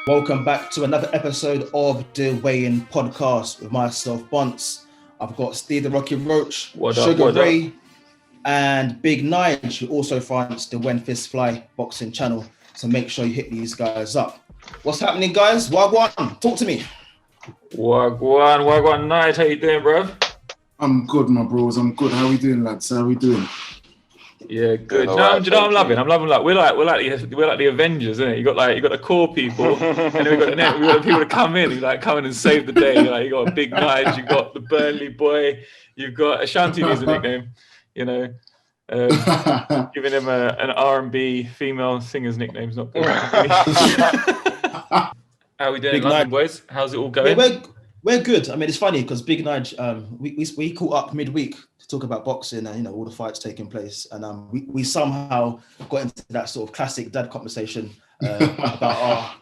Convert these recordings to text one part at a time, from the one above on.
Welcome back to another episode of the Weigh-In Podcast with myself, Bunce. I've got Steve the Rocky Roach, Sugar Ray, and Big Nige, who also fronts the When Fists Fly boxing channel. So make sure you hit these guys up. What's happening, guys? Wagwan, talk to me. Wagwan, Nige. How you doing, bro? I'm good, my bros. I'm good. How we doing, lads? How we doing? Yeah, good. Do you know what I'm loving? I'm loving we're like the Avengers, isn't it? You got the core people, and then we got the people to come in and save the day. Like you got a Big Nige, you got the Burnley boy, you've got Ashanti needs a nickname, giving him an R&B female singer's nickname's not good. How are we doing in London, boys? How's it all going? Yeah, we're good. I mean, it's funny because Big Nige, we caught up midweek to talk about boxing and all the fights taking place, and we somehow got into that sort of classic dad conversation about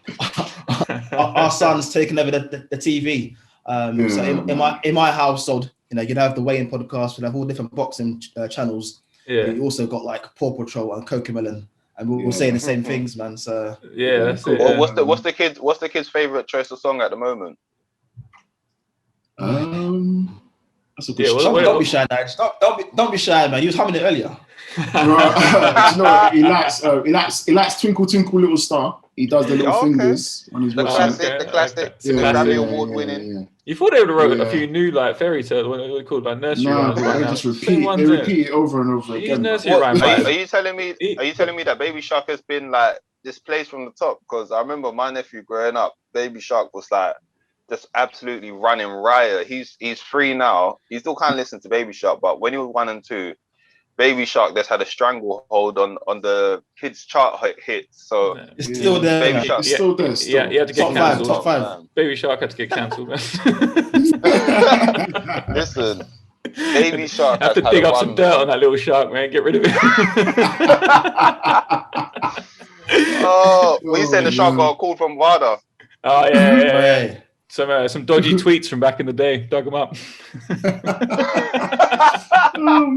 our sons taking over the TV. So in my household, you'd have the Weigh-In Podcast, we'd have all different boxing channels. Yeah, you also got like Paw Patrol and Cocomelon, and we're saying the same things, man. So yeah, that's cool. it. Well, what's the kid's favorite choice of song at the moment? That's a good question. Don't be shy, Nige. Don't be shy, man. You was humming it earlier. He likes Twinkle Twinkle Little Star. He does the little fingers on his website. The classic, Grammy Award winning. Yeah. You thought they would have wrote a few new fairy tales, what they called nursery rhymes. They just repeat it over and over again. Nursery rhymes. Are you telling me that Baby Shark has been like displaced from the top? Because I remember my nephew growing up, Baby Shark was like just absolutely running riot. He's 3 now. He still can't listen to Baby Shark, but when he was 1 and 2, Baby Shark just had a stranglehold on the kids' chart hits. So it's still there. Baby Shark, it's still there. Yeah, he had to get cancelled. Top five. Baby Shark had to get cancelled. Listen, Baby Shark have to dig up some dirt on that little shark, man. Get rid of it. We said the shark got a call from WADA. Oh yeah. Some dodgy tweets from back in the day. Dug them up. Oh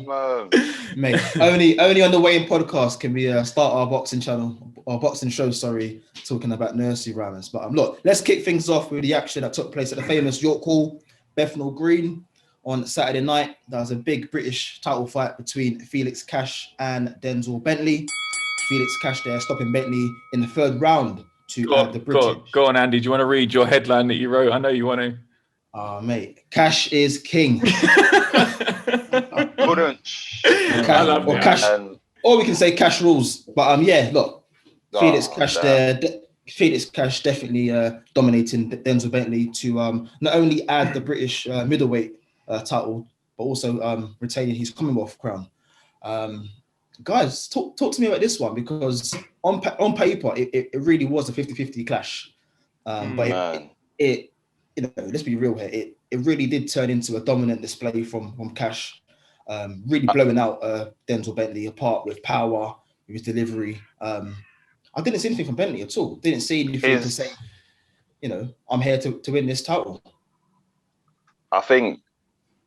man. Mate, only on the Weigh-In Podcast can we start our boxing channel or boxing show. Sorry, talking about nursery rhymes. But look, let's kick things off with the action that took place at the famous York Hall, Bethnal Green, on Saturday night. There was a big British title fight between Felix Cash and Denzel Bentley. Felix Cash there stopping Bentley in the 3rd round to add the British. Go on, Andy. Do you want to read your headline that you wrote? I know you want to. Mate, Cash is king. Or we can say Cash rules. But look, Felix Cash there. Felix Cash definitely dominating Denzel Bentley to not only add the British middleweight title, but also retaining his Commonwealth crown. Guys, talk to me about this one, because on paper it really was a 50-50 clash. But it let's be real here. It really did turn into a dominant display from Cash, really blowing out Denzel Bentley apart with power, with his delivery. I didn't see anything from Bentley at all. Didn't see anything to say, I'm here to win this title. I think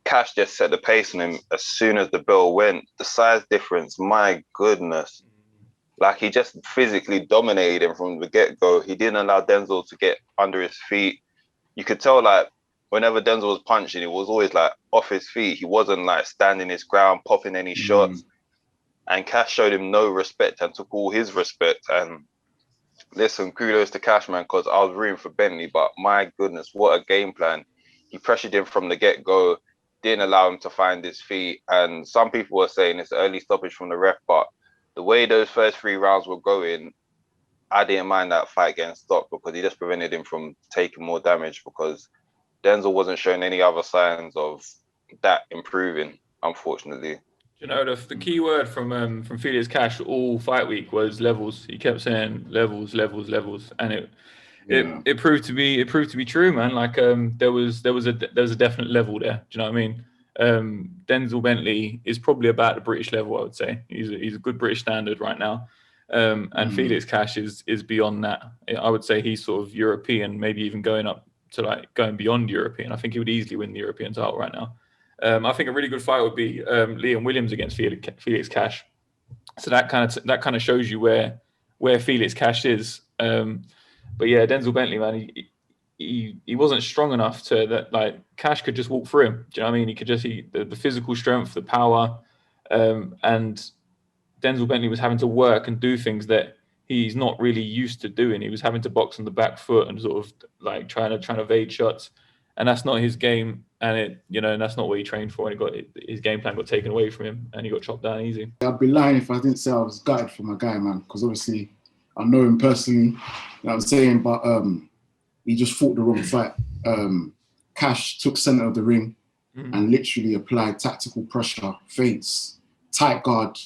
Cash just set the pace on him as soon as the bell went. The size difference, my goodness. Like, he just physically dominated him from the get-go. He didn't allow Denzel to get under his feet. You could tell, like, whenever Denzel was punching, it was always, like, off his feet. He wasn't, like, standing his ground, popping any shots. And Cash showed him no respect and took all his respect. And listen, kudos to Cash, man, because I was rooting for Bentley, but my goodness, what a game plan. He pressured him from the get-go, didn't allow him to find his feet. And some people were saying it's early stoppage from the ref, but the way those first 3 rounds were going, I didn't mind that fight getting stopped, because he just prevented him from taking more damage, because Denzel wasn't showing any other signs of that improving, unfortunately. You know, the key word from Felix Cash all fight week was levels. He kept saying levels, and it proved to be true, man. Like there was a definite level there. Do you know what I mean? Denzel Bentley is probably about the British level, I would say. He's a good British standard right now. And Felix Cash is beyond that. I would say he's sort of European, maybe even going beyond European. I think he would easily win the European title right now. I think a really good fight would be Liam Williams against Felix Cash. So that kind of shows you where where Felix Cash is. But yeah, Denzel Bentley, man, he wasn't strong enough to that. Like Cash could just walk through him. Do you know what I mean? He could just the physical strength, the power, and Denzel Bentley was having to work and do things that he's not really used to doing. He was having to box on the back foot and sort of like trying to evade shots, and that's not his game. And and that's not what he trained for. And his game plan got taken away from him, and he got chopped down easy. I'd be lying if I didn't say I was gutted for my guy, man, because obviously I know him personally. You know what I'm saying, but he just fought the wrong fight. Cash took center of the ring and literally applied tactical pressure, feints, tight guard.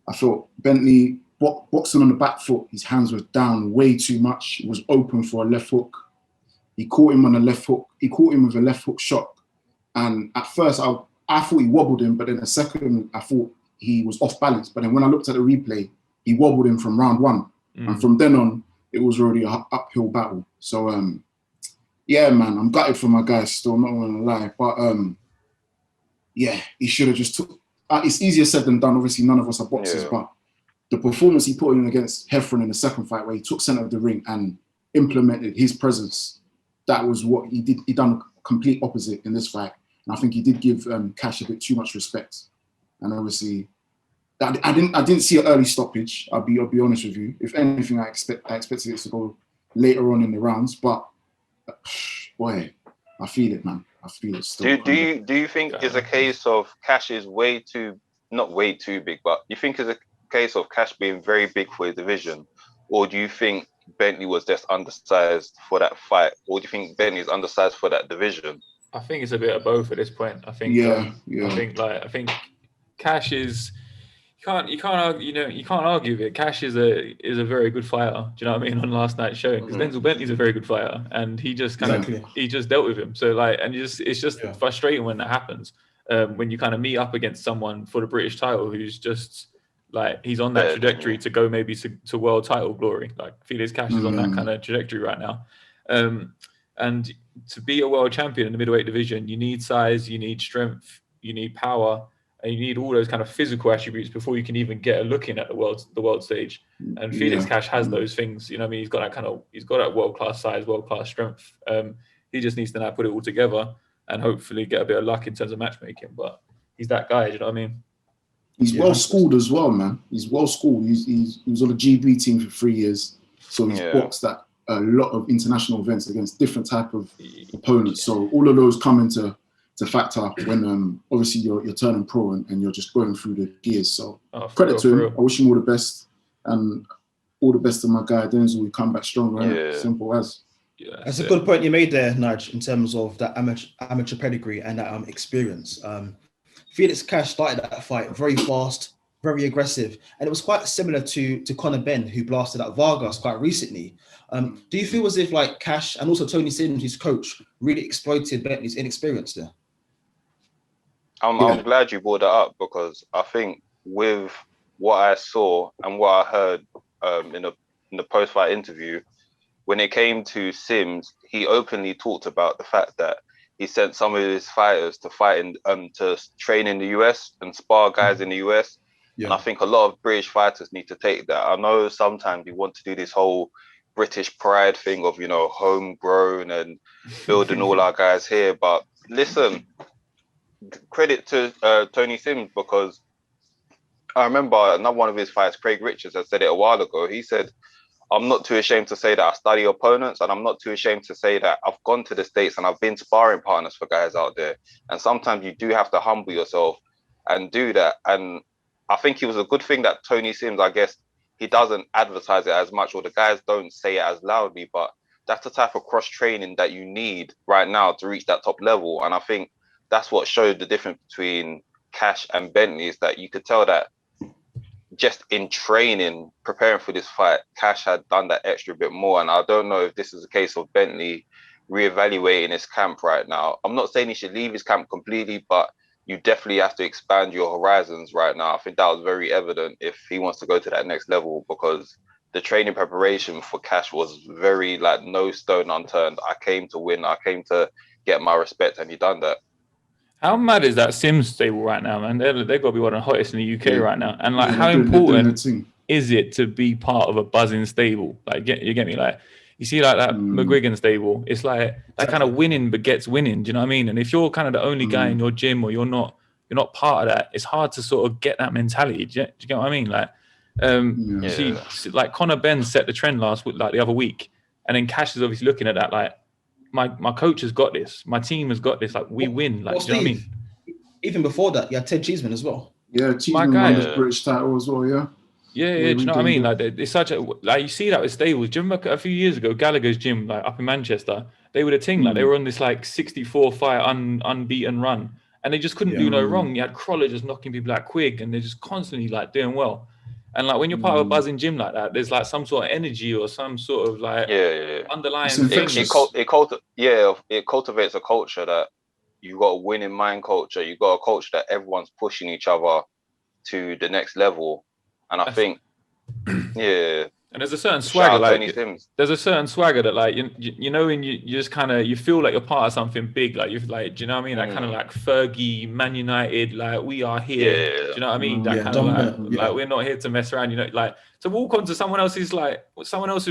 I thought Bentley boxing on the back foot, his hands were down way too much. He was open for a left hook. He caught him on a left hook. He caught him with a left hook shot. And at first, I thought he wobbled him, but then the second, I thought he was off balance. But then when I looked at the replay, he wobbled him from round one. And from then on, it was already an uphill battle. So, yeah, man, I'm gutted for my guys still, I'm not going to lie. But, yeah, he should have just took... it's easier said than done. Obviously, none of us are boxers, but the performance he put in against Hearn in the second fight, where he took center of the ring and implemented his presence, that was what he did. He done complete opposite in this fight. And I think he did give Cash a bit too much respect. And obviously... I didn't see an early stoppage. I'll be honest with you. If anything, I expected it to go later on in the rounds. But boy, I feel it, man. I feel it still. Do you think it's a case of Cash is not way too big, but you think it's a case of Cash being very big for his division, or do you think Bentley was just undersized for that fight, or do you think Bentley's undersized for that division? I think it's a bit of both at this point. I think. I think Cash is. You can't argue with it. Cash is a very good fighter. Do you know what I mean? On last night's showing, because Denzel Bentley's a very good fighter, and he just he just dealt with him. So it's just frustrating when that happens. When you kind of meet up against someone for the British title who's just like he's on that trajectory to go maybe to world title glory. Like Felix Cash is on that kind of trajectory right now. And to be a world champion in the middleweight division, you need size, you need strength, you need power. And you need all those kind of physical attributes before you can even get a look in at the world stage. And Felix Cash has those things. You know what I mean? He's got that world-class size, world-class strength. He just needs to now put it all together and hopefully get a bit of luck in terms of matchmaking. But he's that guy, you know what I mean? He's well schooled as well, man. He's well schooled. He was on the GB team for 3 years. So he's boxed at a lot of international events against different type of opponents. So all of those come into factor when obviously you're turning pro and you're just going through the gears. So credit to him. I wish him all the best, and all the best to my guy Denzel. We come back stronger. Right? Simple as. Yeah, that's a good point you made there, Nige, in terms of that amateur pedigree and that experience. Felix Cash started that fight very fast, very aggressive, and it was quite similar to Conor Benn, who blasted out Vargas quite recently. Do you feel as if like Cash and also Tony Sims, his coach, really exploited Bentley's inexperience there? I'm glad you brought that up, because I think with what I saw and what I heard in the post-fight interview, when it came to Sims, he openly talked about the fact that he sent some of his fighters to fight to train in the US and spar guys in the US. And I think a lot of British fighters need to take that. I know sometimes you want to do this whole British pride thing of, homegrown and building all our guys here. But listen, credit to Tony Sims, because I remember another one of his fights, Craig Richards, had said it a while ago. He said, I'm not too ashamed to say that I study opponents, and I'm not too ashamed to say that I've gone to the States and I've been sparring partners for guys out there. And sometimes you do have to humble yourself and do that. And I think it was a good thing that Tony Sims, I guess, he doesn't advertise it as much, or the guys don't say it as loudly, but that's the type of cross-training that you need right now to reach that top level. And I think that's what showed the difference between Cash and Bentley, is that you could tell that just in training, preparing for this fight, Cash had done that extra bit more. And I don't know if this is a case of Bentley reevaluating his camp right now. I'm not saying he should leave his camp completely, but you definitely have to expand your horizons right now. I think that was very evident if he wants to go to that next level, because the training preparation for Cash was very no stone unturned. I came to win. I came to get my respect, and he done that. How mad is that Sims stable right now, man? They've got to be one of the hottest in the UK right now. And how important is it to be part of a buzzing stable? Like, you get me? Like, you see, like that McGuigan stable, it's like that kind of winning begets winning. Do you know what I mean? And if you're kind of the only guy in your gym, or you're not part of that, it's hard to sort of get that mentality. Do you get what I mean? Like, you see, like Conor Ben set the trend last week, like the other week, and then Cash is obviously looking at that like, my coach has got this, my team has got this, like we win. Like, do you know what I mean? Even before that, you had Ted Cheeseman as well. Yeah, Cheeseman won the British title as well. Yeah. Yeah, do you know what I mean? Like, it's such a, like, you see that with stables. Do you remember a few years ago, Gallagher's gym, like up in Manchester, they were the thing. Like, they were on this like 64 fight unbeaten run, and they just couldn't do no wrong. You had Crawler just knocking people like Quigg, and they're just constantly like doing well. And like, when you're part of a buzzing gym like that, there's like some sort of energy or some sort of like underlying thing. It cultivates a culture that you got a winning mind culture. You got a culture that everyone's pushing each other to the next level. And I think, and there's a certain swagger, like there's a certain swagger that, like, you know, when you just kind of, you feel like you're part of something big, like, you're like, do you know what I mean? That kind of like Fergie, Man United, like, we are here. Do you know what I mean? That kind of like we're not here to mess around, you know, like to walk onto someone else's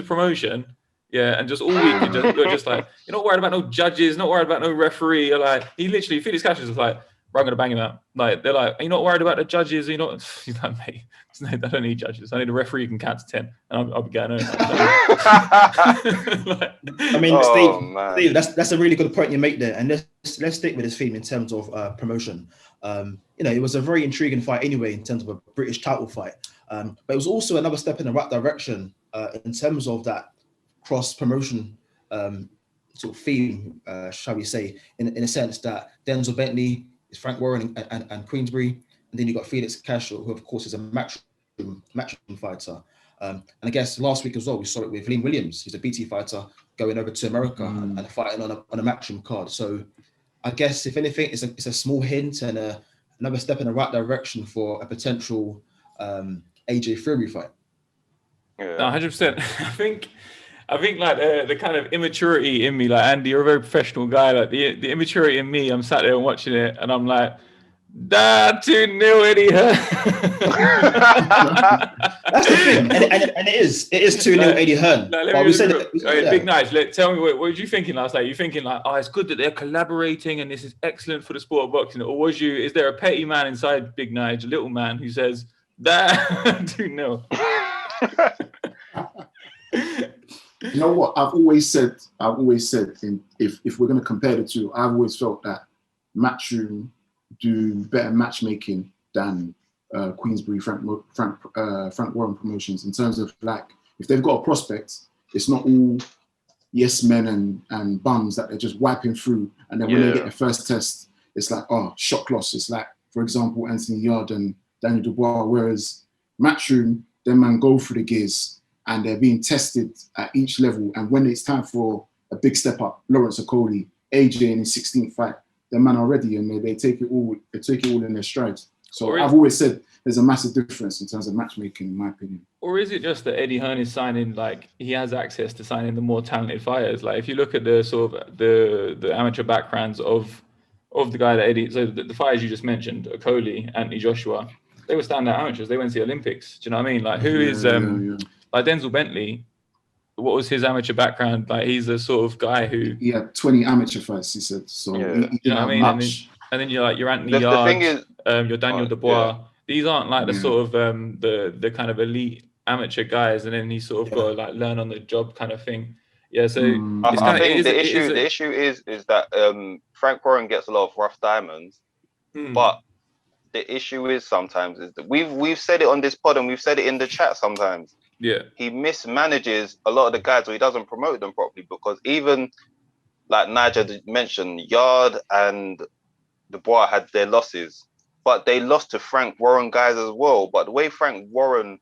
promotion, and just all week you're just like, you're not worried about no judges, not worried about no referee. You're like, he literally, Felix Cash is like, I'm gonna bang him out. Like, they're like, are you not worried about the judges? Are you not? He's like, mate, I don't need judges. I need a referee who can count to 10, and I'll be going home. Like, I mean, Steve, that's a really good point you make there. And let's stick with this theme in terms of promotion. You know, it was a very intriguing fight anyway in terms of a British title fight. But it was also another step in the right direction in terms of that cross promotion sort of theme, shall we say, in a sense that Denzel Bentley, Frank Warren and Queensbury, and then you got Felix Cash, who of course is a matchroom fighter. And I guess last week as well, we saw it with Liam Williams. He's a BT fighter going over to America and fighting on a matchroom card. So I guess if anything, it's a small hint and another step in the right direction for a potential AJ Fury fight. No, 100%. I think like the kind of immaturity in me, like, Andy, you're a very professional guy. Like the immaturity in me, I'm sat there and watching it, and I'm like, 2-0 Eddie Hearn. That's the thing, and it is 2-0 Eddie Hearn. Big Nige, tell me, what were you thinking last night? You thinking like, oh, it's good that they're collaborating and this is excellent for the sport of boxing, or is there a petty man inside Big Nige, a little man who says 2-0? You know what? I've always said, if we're going to compare the two, I've always felt that Matchroom do better matchmaking than Queensbury, Frank Warren promotions, in terms of, like, if they've got a prospect, it's not all yes men and bums that they're just wiping through, and then when they get their first test, it's like, oh, shock loss. It's like, for example, Anthony Yard and Daniel Dubois, whereas Matchroom, them man go through the gears, and they're being tested at each level. And when it's time for a big step up, Lawrence Okoli, AJ in his 16th fight, the man are ready, and they take it all in their strides. So I've always said there's a massive difference in terms of matchmaking, in my opinion. Or is it just that Eddie Hearn is signing, like, he has access to signing the more talented fighters? Like, if you look at the sort of the amateur backgrounds of the guy that Eddie, so the fighters you just mentioned, Okoli, Anthony Joshua, they were standout amateurs. They went to the Olympics. Do you know what I mean? Like, like Denzel Bentley, what was his amateur background? Like, he's the sort of guy who... He had 20 amateur fights, he said. So, you know what I mean? And then you're like, you're Anthony Yard, you're Daniel Dubois. These aren't like the sort of the kind of elite amateur guys, and then he's sort of got to like learn on the job kind of thing. Yeah, so I think the issue is that Frank Warren gets a lot of rough diamonds, but the issue is sometimes is that we've said it on this pod and we've said it in the chat sometimes. Yeah, he mismanages a lot of the guys, or he doesn't promote them properly, because even like Nige mentioned, Yard and Dubois had their losses, but they lost to Frank Warren guys as well. But the way Frank Warren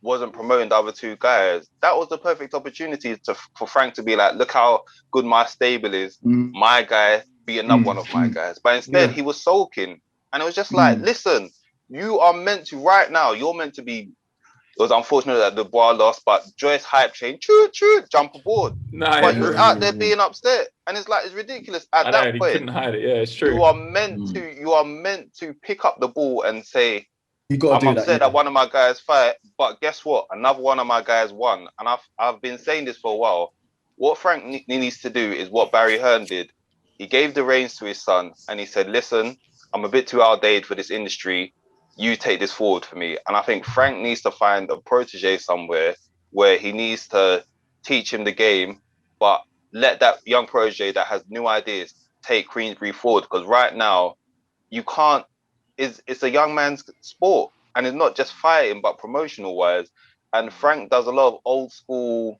wasn't promoting the other two guys, that was the perfect opportunity for Frank to be like, look how good my stable is. My guy be another one of my guys. But instead, he was sulking. And it was just like, listen, you are meant to, right now, you're meant to be. It was unfortunate that the Dubois lost, but Joyce hype train, jump aboard. But he was out there being upset, and it's like, it's ridiculous. At that point, he couldn't hide it. Yeah, it's true. You are meant to pick up the ball and say, You got to I'm do upset that. that one of my guys fight, but guess what? Another one of my guys won, and I've been saying this for a while. What Frank needs to do is what Barry Hearn did. He gave the reins to his son, and he said, "Listen, I'm a bit too outdated for this industry. You take this forward for me." And I think Frank needs to find a protege somewhere where he needs to teach him the game, but let that young protege that has new ideas take Queensbury forward. Because right now, you can't. It's a young man's sport, and it's not just fighting, but promotional wise. And Frank does a lot of old school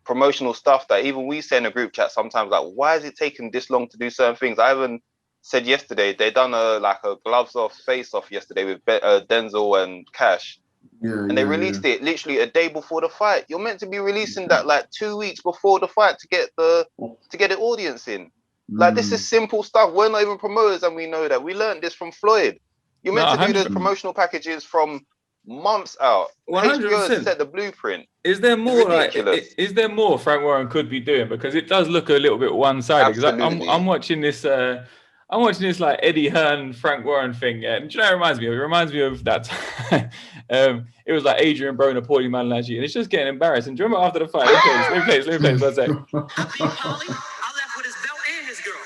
promotional stuff that even we say in a group chat sometimes, like, why is it taking this long to do certain things? I even said yesterday they done a gloves off, face off yesterday with Denzel and Cash, and they released it literally a day before the fight. You're meant to be releasing that like 2 weeks before the fight to get the audience in. Like, this is simple stuff. We're not even promoters, and we know that. We learned this from Floyd. You're meant to do those promotional packages from months out. 100%. HBO has set the blueprint. Is there more? Is there more Frank Warren could be doing? Because it does look a little bit one-sided. Because I'm watching this. I'm watching this like Eddie Hearn, Frank Warren thing. Yeah, and do you know what it reminds me of? It reminds me of that time. It was like Adrian Broner, Paulie Malignaggi, and it's just getting embarrassing. Do you remember after the fight? Let me play. What's that? I beat Paulie. I left with his belt and his girl.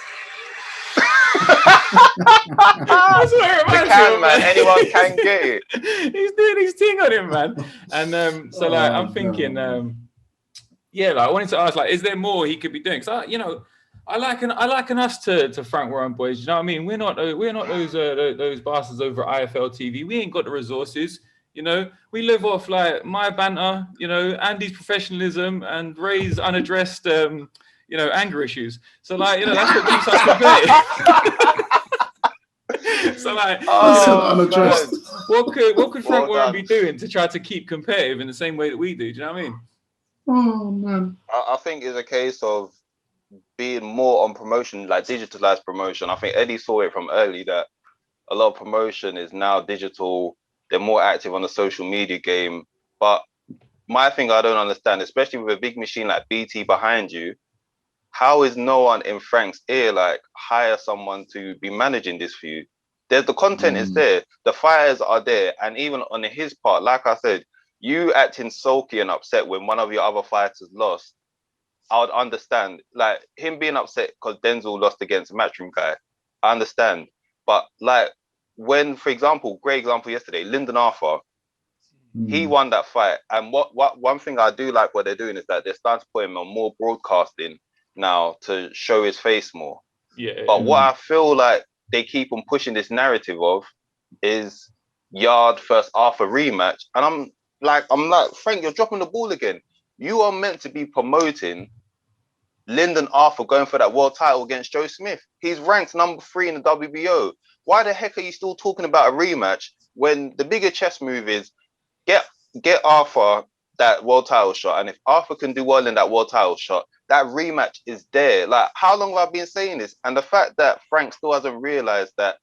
That's what it reminds me of, man. Anyone can get it. He's doing his thing on him, man. And so like I'm thinking, yeah, like I wanted to ask, like, is there more he could be doing? Because I liken us to Frank Warren boys. You know what I mean? We're not those bastards over at IFL TV. We ain't got the resources. You know, we live off like my banter. You know, Andy's professionalism and Ray's unaddressed. Anger issues. So like, that's what keeps us competitive. So like, what could Frank Warren be doing to try to keep competitive in the same way that we do? Do you know what I mean? Oh man, I think it's a case of being more on promotion, like digitalized promotion. I think Eddie saw it from early that a lot of promotion is now digital. They're more active on the social media game. But my thing I don't understand, especially with a big machine like BT behind you, how is no one in Frank's ear like hire someone to be managing this for you? There's the content is there, the fires are there, and even on his part, like I said, you acting sulky and upset when one of your other fighters lost, I would understand. Like him being upset because Denzel lost against a Matchroom guy, I understand. But like when, for example, great example yesterday, Lyndon Arthur, he won that fight, and what one thing I do like what they're doing is that they're starting to put him on more broadcasting now to show his face more. But what I feel like they keep on pushing this narrative of is Yard versus Arthur rematch. And I'm like, Frank, you're dropping the ball again. You are meant to be promoting Lyndon Arthur going for that world title against Joe Smith. He's ranked number 3 in the WBO. Why the heck are you still talking about a rematch when the bigger chess move is get Arthur that world title shot? And if Arthur can do well in that world title shot, that rematch is there. Like, how long have I been saying this? And the fact that Frank still hasn't realized that,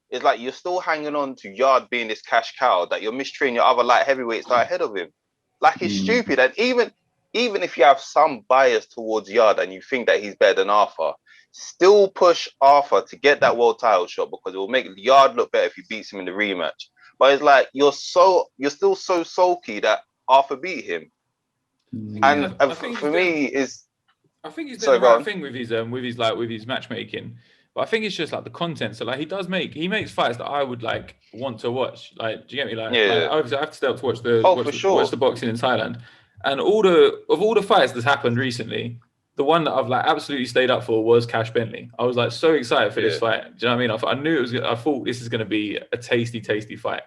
it's like you're still hanging on to Yard being this cash cow, that you're mistreating your other light heavyweights that are ahead of him. Like, it's stupid. And even if you have some bias towards Yard and you think that he's better than Arthur, still push Arthur to get that world title shot, because it will make Yard look better if he beats him in the rematch. But it's like you're still so sulky that Arthur beat him. And for me, I think he's doing the right thing with his matchmaking. But I think it's just like the content. So like he makes fights that I would like want to watch. Like, do you get me? Like, obviously I have to stay up to watch the boxing in Thailand. And all the fights that's happened recently, the one that I've like absolutely stayed up for was Cash Bentley. I was like so excited for this fight. Do you know what I mean? I knew it was. I thought this is going to be a tasty fight.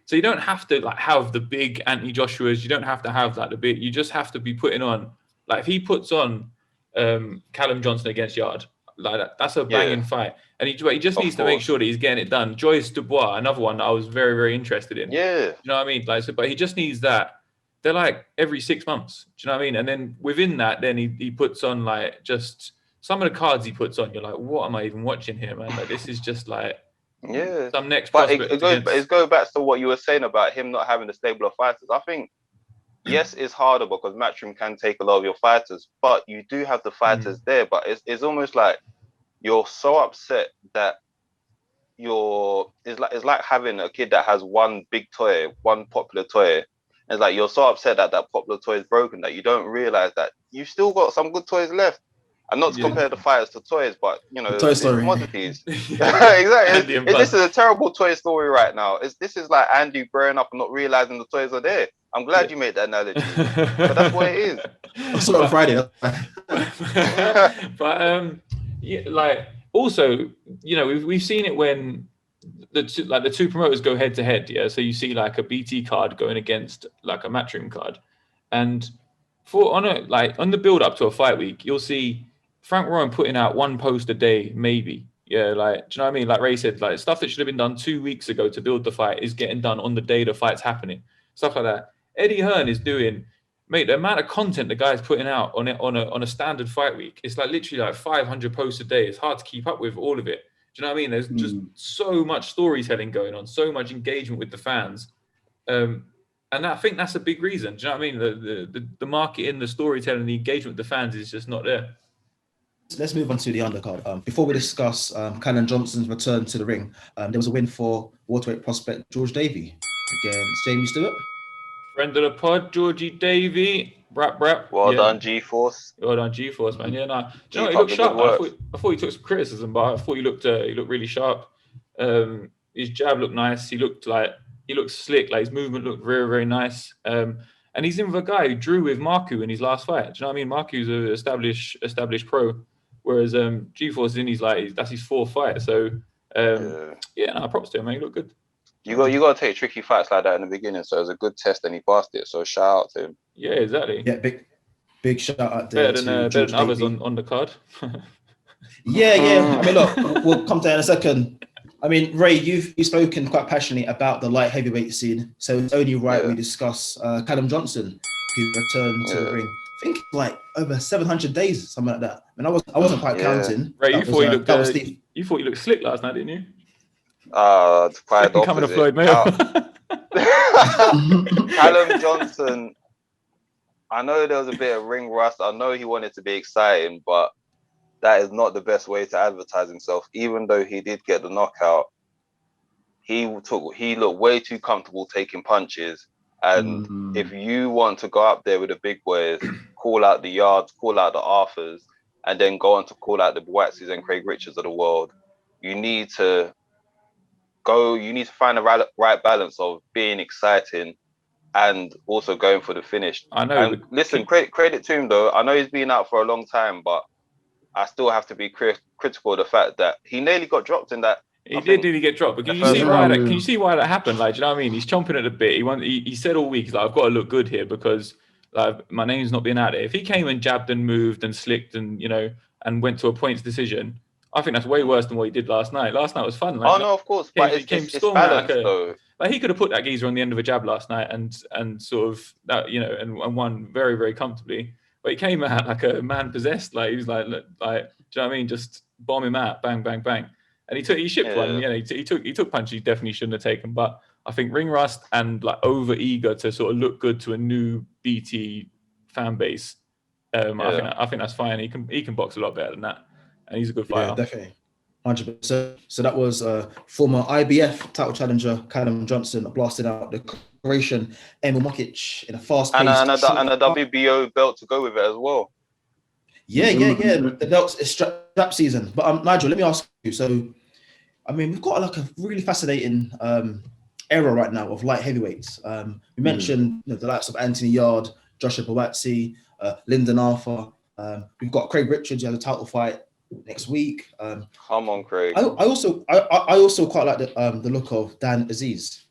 So you don't have to like have the big Anthony Joshua's. You don't have to have like the big. You just have to be putting on. Like if he puts on Callum Johnson against Yard, like that's a banging fight. And he just needs to make sure that he's getting it done. Joyce Dubois, another one that I was very, very interested in. Yeah. You know what I mean? Like, so, but he just needs that. They're like every 6 months. Do you know what I mean? And then within that, then he puts on like just some of the cards he puts on. You're like, what am I even watching here, man? Like this is just like some next. But it goes back to what you were saying about him not having a stable of fighters. I think yes, it's harder because Matchroom can take a lot of your fighters, but you do have the fighters there. But it's almost like you're so upset that it's like having a kid that has one big toy, one popular toy. It's like you're so upset that popular toy is broken that you don't realize that you still got some good toys left. And not to compare the fighters to toys, but Toy Story commodities. Yeah. Exactly. This is a terrible Toy Story right now. This is like Andy growing up and not realizing the toys are there. I'm glad you made that analogy, but that's what it is. I saw it on Friday. But like also, we've seen it when the two promoters go head to head. Yeah, so you see like a BT card going against like a Matchroom card, and on the build up to a fight week, you'll see Frank Warren putting out one post a day, maybe. Yeah, like, do you know what I mean? Like Ray said, like stuff that should have been done 2 weeks ago to build the fight is getting done on the day the fight's happening. Stuff like that. Eddie Hearn is doing, mate, the amount of content the guy's putting out on a standard fight week, it's like literally like 500 posts a day. It's hard to keep up with all of it. Do you know what I mean? There's just so much storytelling going on, so much engagement with the fans. And I think that's a big reason. Do you know what I mean? The marketing, the storytelling, the engagement with the fans is just not there. Let's move on to the undercard. Before we discuss Callum Johnson's return to the ring, there was a win for welterweight prospect George Davey against Jamie Stewart. Friend of the pod, Georgie Davey. Brap. Well done, G-Force. Well done, G-Force, man. Yeah, no. Do you know what? He looked sharp. I thought he took some criticism, but I thought he looked really sharp. His jab looked nice. He looked slick. Like his movement looked very, very nice. And he's in with a guy who drew with Marku in his last fight. Do you know what I mean? Marku's an established pro, whereas G-Force that's his fourth fight. So props to him, man. He looked good. You got to take tricky fights like that in the beginning. So it was a good test, and he passed it. So shout out to him. Yeah, exactly. Yeah, big shout out there. Better than others on the card. Yeah. I mean, look, we'll come to that in a second. I mean, Ray, you've spoken quite passionately about the light heavyweight scene, so it's only right we discuss Callum Johnson, who returned to the ring. I think like over 700 days, something like that. I mean, I wasn't quite counting. Ray, you thought you looked slick last night, didn't you? Quite coming to Floyd Mayweather. Callum Johnson, I know there was a bit of ring rust. I know he wanted to be exciting, but that is not the best way to advertise himself. Even though he did get the knockout, he looked way too comfortable taking punches. And if you want to go up there with the big boys, call out the Yards, call out the Arthurs, and then go on to call out the Buatsis and Craig Richards of the world, you need to find the right balance of being exciting and also going for the finish. I know. And listen, credit to him though. I know he's been out for a long time, but I still have to be critical of the fact that he nearly got dropped in that. He did nearly get dropped, but can you see why that happened? Like, do you know what I mean? He's chomping at the bit. He said all week, he's like, I've got to look good here because like my name's not being out there. If he came and jabbed and moved and slicked and and went to a points decision, I think that's way worse than what he did last night. Last night was fun. Like, no, of course, but it's balanced though. Like he could have put that geezer on the end of a jab last night and sort of that, and won very, very comfortably. But he came out like a man possessed. Like he was like, do you know what I mean? Just bomb him out, bang, bang, bang. And he shipped one. He took punches he definitely shouldn't have taken. But I think ring rust and like over eager to sort of look good to a new BT fan base. I think that's fine. He can box a lot better than that, and he's a good fighter. Yeah, definitely. 100%. So that was former IBF title challenger Callum Johnson blasted out the Croatian Emil Mokic in a fast-paced and a WBO belt to go with it as well. Yeah. The belt's is strap season. But Nigel, let me ask you. So, I mean, we've got like a really fascinating era right now of light heavyweights. We mentioned the likes of Anthony Yard, Joshua Buatsi, Lyndon Arthur. We've got Craig Richards, who has a title fight next week. Come on, Craig. I also quite like the look of Dan Aziz,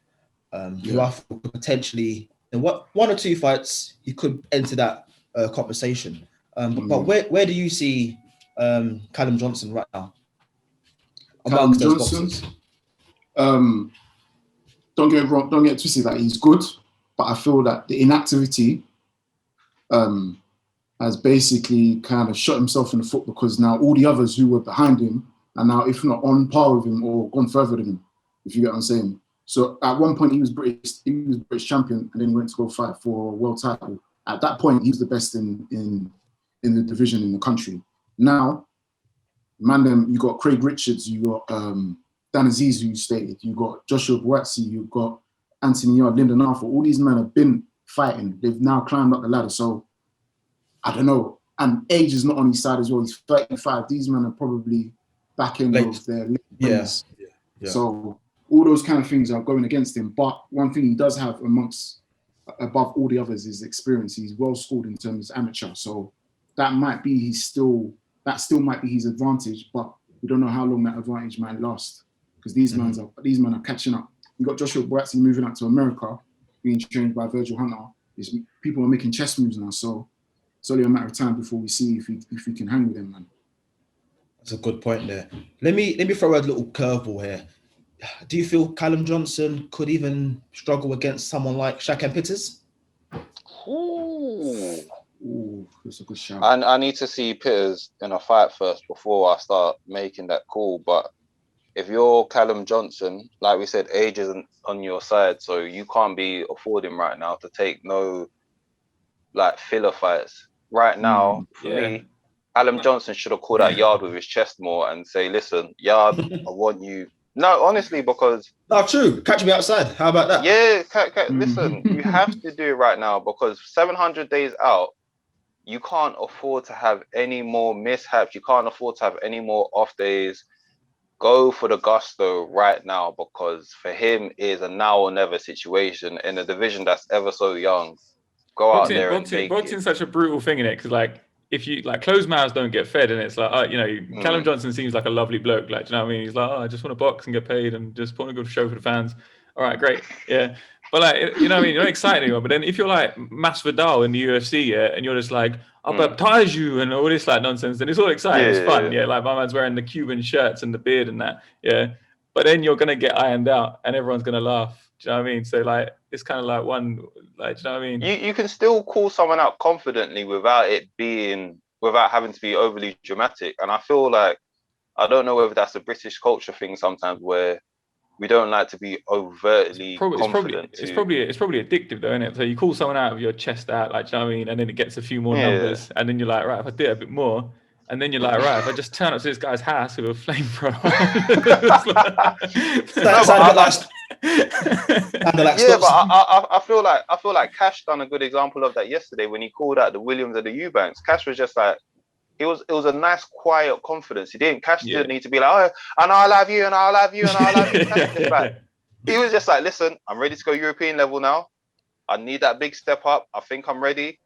who I thought could potentially in one or two fights he could enter that conversation. But where do you see Callum Johnson right now? Callum Johnson, don't get wrong, don't get twisted that he's good, but I feel that the inactivity has basically kind of shot himself in the foot because now all the others who were behind him are now, if not on par with him or gone further than him, if you get what I'm saying. So at one point he was British champion and then went to go fight for a world title. At that point, he was the best in the division in the country. Now, man, you got Craig Richards, you got Dan Aziz, who you stated, you got Joshua Buatsi, you've got Anthony Yard, Lyndon Arthur. All these men have been fighting. They've now climbed up the ladder. So I don't know. And age is not on his side as well. He's 35. These men are probably back in of their late 20s. Yeah. So all those kind of things are going against him. But one thing he does have above all the others is experience. He's well schooled in terms of amateur. So that still might be his advantage, but we don't know how long that advantage might last because these men are catching up. You got Joshua Buatsi moving out to America, being trained by Virgil Hunter. People are making chess moves now, so it's only a matter of time before we see if we can hang with him, man. That's a good point there. Let me throw a little curveball here. Do you feel Callum Johnson could even struggle against someone like Shaq and Pitters? Ooh, that's a good shout. I need to see Pitters in a fight first before I start making that call. But if you're Callum Johnson, like we said, age isn't on your side, so you can't be affording right now to take no like filler fights. Right now, for me, Callum Johnson should have called out Yard with his chest more and say, listen, Yard, I want you. No, honestly, because... No, true. Catch me outside. How about that? Yeah, listen, you have to do it right now because 700 days out, you can't afford to have any more mishaps. You can't afford to have any more off days. Go for the gusto right now because for him, it is a now or never situation in a division that's ever so young. Go out there and take it. Boxing's such a brutal thing in it because, like, if you like closed mouths don't get fed, and it's like, Callum Johnson seems like a lovely bloke. Like, do you know what I mean? He's like, I just want to box and get paid and just put on a good show for the fans. All right, great, yeah. But like, you know what I mean? You're not excited anymore. But then if you're like Masvidal in the UFC, and you're just like, I'll baptize you and all this like nonsense, then it's all exciting. It's fun, Like my man's wearing the Cuban shirts and the beard and that, But then you're gonna get ironed out and everyone's gonna laugh. Do you know what I mean? So like, it's kind of like one, like, do you know what I mean? You can still call someone out confidently without having to be overly dramatic. And I feel like, I don't know whether that's a British culture thing sometimes where we don't like to be overtly confident. It's probably addictive though, isn't it? So you call someone out with your chest out, like, do you know what I mean? And then it gets a few more numbers. And then you're like, right, if I do it a bit more, and then you're like, right, if I just turn up to this guy's house with a flamethrower. I feel like Cash done a good example of that yesterday when he called out the Williams and the Eubanks. Cash was just like, it was a nice quiet confidence. Cash didn't need to be like, oh, and I'll have you and I'll have you and I'll have you. He was just like, listen, I'm ready to go European level now. I need that big step up. I think I'm ready.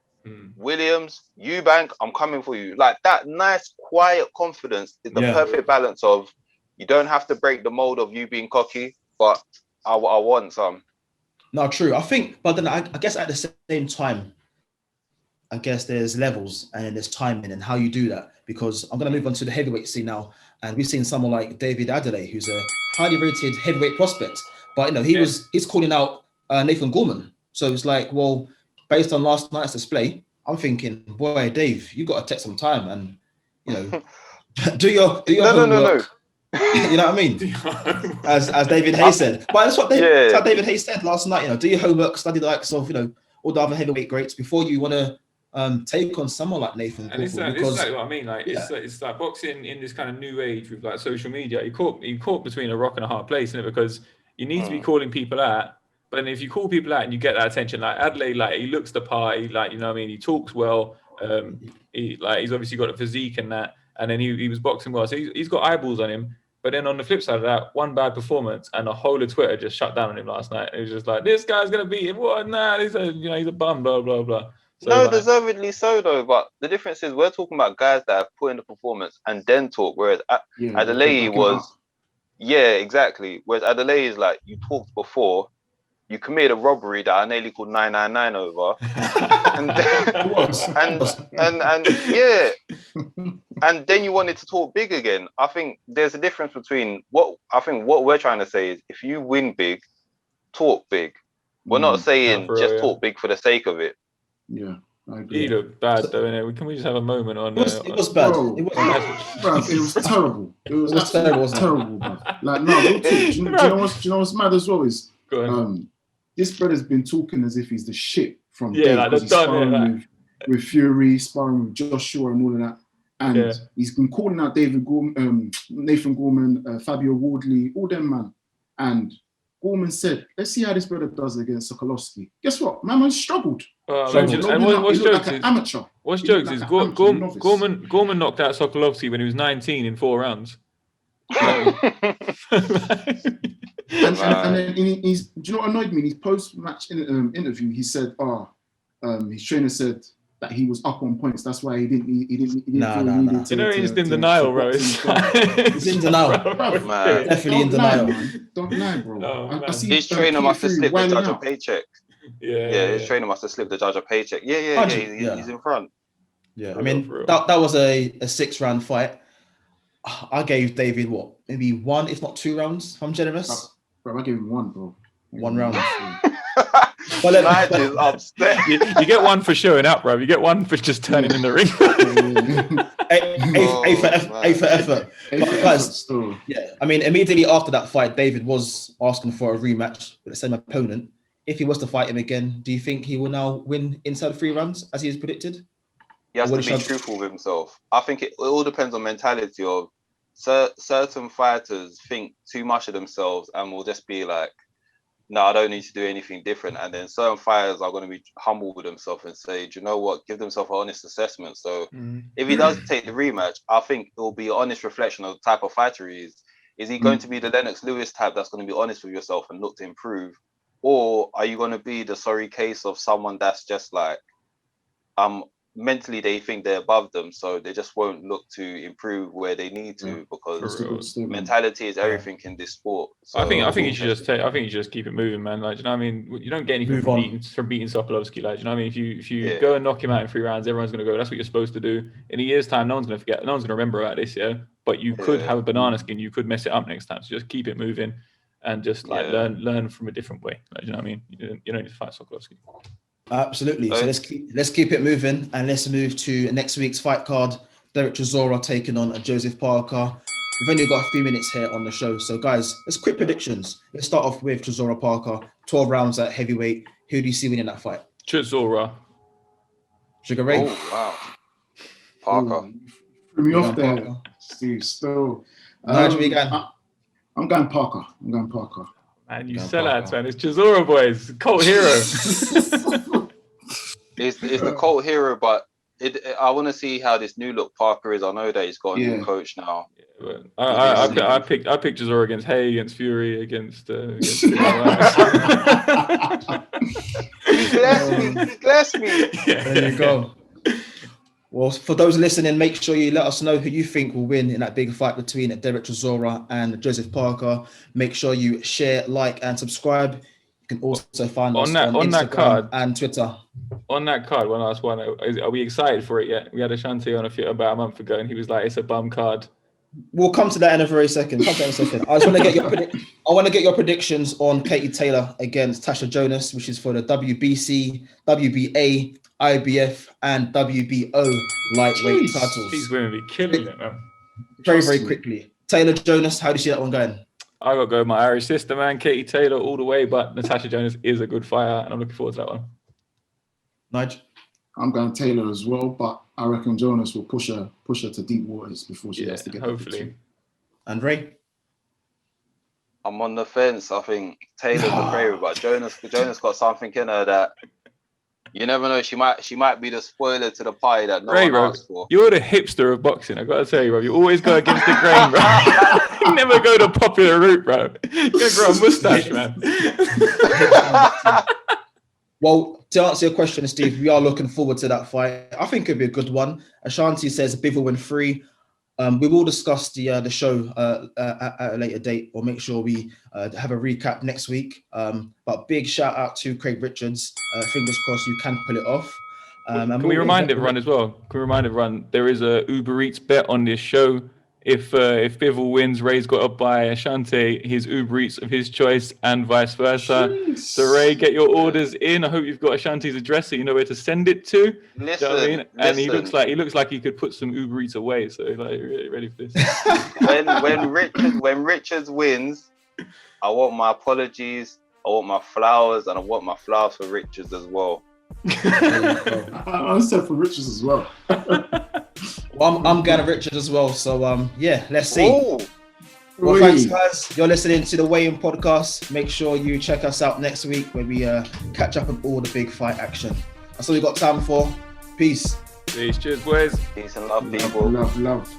Williams, Eubank, I'm coming for you. Like that nice quiet confidence is the perfect balance of you don't have to break the mold of you being cocky, but I want some. No, true. I think, but then I guess at the same time, I guess there's levels and there's timing and how you do that. Because I'm going to move on to the heavyweight scene now, and we've seen someone like David Adeleye, who's a highly rated heavyweight prospect. But he's calling out Nathan Gorman. So it's like, well, based on last night's display, I'm thinking, boy, Dave, you got to take some time and do your homework. You know what I mean? As David Hayes said. But that's what David Hayes said last night. Do your homework, study the likes of all the other heavyweight greats before you want to take on someone like Nathan. And it's exactly what I mean. Like it's like boxing in this kind of new age with like social media. You caught between a rock and a hard place, isn't it? Because you need to be calling people out. But then if you call people out and you get that attention, like Adeleye, like he looks the part, you know what I mean? He talks well. He's obviously got a physique and that. And then he was boxing well. So he's got eyeballs on him. But then on the flip side of that, one bad performance and the whole of Twitter just shut down on him last night. It was just like, this guy's going to beat him. What? Nah, he's a bum, blah, blah, blah. So, no, deservedly so though. But the difference is we're talking about guys that have put in the performance and then talk. Whereas Adeleye was, exactly. Whereas Adeleye is like, you talked before, you committed a robbery that I nearly called 999 over. And then you wanted to talk big again. I think there's a difference between what we're trying to say is if you win big, talk big. We're not saying talk big for the sake of it. Yeah, I agree. He looked bad though, innit? Can we just have a moment on it was bad. Bro, it was terrible. It was absolutely terrible, bro. Like, no, do you know what's mad as well is this brother's been talking as if he's the shit from day, like he's sparring with Fury, sparring with Joshua and all of that. And he's been calling out David Gorman, Nathan Gorman, Fabio Wardley, all them, man. And Gorman said, let's see how this brother does against Sokolowski. Guess what? Man struggled. And what's jokes is, amateur. What's jokes is Gorman knocked out Sokolowski when he was 19 in 4 rounds. And then he's, do you know what annoyed me? In his post-match interview, he said, his trainer said that he was up on points. That's why he didn't No. You know, he's in denial, bro. He's in denial. Definitely in denial. Don't lie, bro. His trainer must have slipped the judge a paycheck. Yeah, his trainer must have slipped the judge a paycheck. Yeah. He's in front. Yeah, I mean, that was a 6-round fight. I gave David, maybe 1, if not 2 rounds, if I'm generous. Bro, I gave him 1, bro. 1 round. Nige is upset. You get 1 for showing up, bro. You get 1 for just turning in the ring. A for effort. Yeah, I mean, immediately after that fight, David was asking for a rematch with the same opponent. If he was to fight him again, do you think he will now win inside 3 rounds, as he has predicted? He has to be truthful with himself. I think it all depends on mentality of certain fighters think too much of themselves and will just be like, no, I don't need to do anything different. And then certain fighters are going to be humble with themselves and say, do you know what? Give themselves an honest assessment. So if he does take the rematch, I think it will be an honest reflection of the type of fighter he is. Is he going to be the Lennox Lewis type that's going to be honest with yourself and look to improve? Or are you going to be the sorry case of someone that's just like, mentally they think they're above them, so they just won't look to improve where they need to because mentality is everything in this sport. So I think you should just keep it moving, man. Like, you know what I mean? You don't get anything from beating Sokolowski. Like, you know what I mean? If you go and knock him out in 3 rounds, everyone's gonna go, that's what you're supposed to do. In a year's time, no one's gonna forget, no one's gonna remember about this, but you could have a banana skin, you could mess it up next time. So just keep it moving and just learn from a different way. Like, you know what I mean? You don't need to fight Sokolowski. Absolutely. So let's keep it moving and let's move to next week's fight card. Derek Chisora taking on Joseph Parker. We've only got a few minutes here on the show. So guys, let's quick predictions. Let's start off with Chisora Parker. 12 rounds at heavyweight. Who do you see winning that fight? Chisora. Sugar Ray? Oh, wow. Parker. Threw me off there, Steve. Still. I'm going Parker. Man, you sellouts, man. It's Chisora, boys. Cult hero. It's the cult hero, but I want to see how this new look Parker is. I know that he's got a new coach now. Yeah, I picked Chisora against Hay, against Fury, against He blessed me. There you go. Well, for those listening, make sure you let us know who you think will win in that big fight between Derek Chisora and Joseph Parker. Make sure you share, like, and subscribe. You can also find us on Instagram card and Twitter. On that card, one last one. Are we excited for it yet? We had Ashanti on about a month ago, and he was like, "It's a bum card." We'll come to that in a very second. I just want to get your predictions on Katie Taylor against Tasha Jonas, which is for the WBC, WBA, IBF, and WBO lightweight titles. These women be killing it, man. Very, very quickly. Taylor Jonas, how do you see that one going? I got to go with my Irish sister, man. Katie Taylor all the way, but Natasha Jonas is a good fighter, and I'm looking forward to that one. Nige? I'm going Taylor as well, but I reckon Jonas will push her to deep waters before she has to get hopefully. And Ray? I'm on the fence. I think Taylor's the favourite, but Jonas got something in her that you never know. She might be the spoiler to the pie that no one asked for. You're the hipster of boxing. I gotta tell you, bro. You always go against the grain, bro. You never go the popular route, bro. You're gonna grow a mustache, man. Well, to answer your question, Steve, we are looking forward to that fight. I think it'll be a good one. Ashanti says Bivol win 3. We will discuss the show at a later date, or make sure we have a recap next week. But big shout out to Craig Richards. Fingers crossed you can pull it off. Can we remind everyone as well? There is a Uber Eats bet on this show. If Bivol wins, Ray's got to buy Ashanti his Uber Eats of his choice, and vice versa. Jeez. So Ray, get your orders in. I hope you've got Ashanti's address so you know where to send it to. Listen, you know what I mean? And he looks like he could put some Uber Eats away. So like, really ready for this. when Richards wins, I want my apologies. I want my flowers, and I want my flowers for Richards as well. I said for Richards as well. I'm Gavin Richards as well. So yeah, let's see. Ooh. Well, thanks guys. You're listening to the Weigh In podcast. Make sure you check us out next week where we catch up on all the big fight action. That's all we got time for. Peace. Peace. Cheers, boys. Peace and love, people. Love.